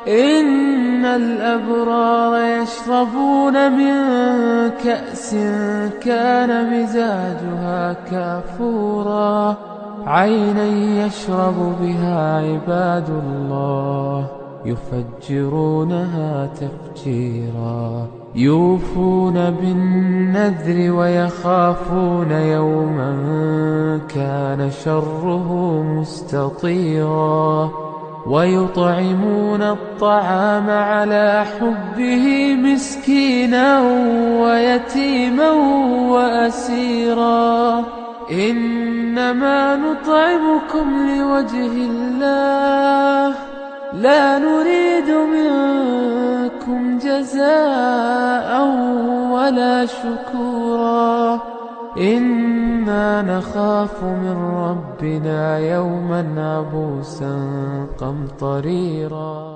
إن الأبرار يشربون من كأس كان مزاجها كافورا عينا يشرب بها عباد الله يفجرونها تفجيرا يوفون بالنذر ويخافون يوما كان شره مستطيرا ويطعمون الطعام على حبه مسكينا ويتيما وأسيرا إنما نطعمكم لوجه الله لا نريد منكم جزاء ولا شكورا إنا نخاف من ربنا يوما عبوسا قمطريرا.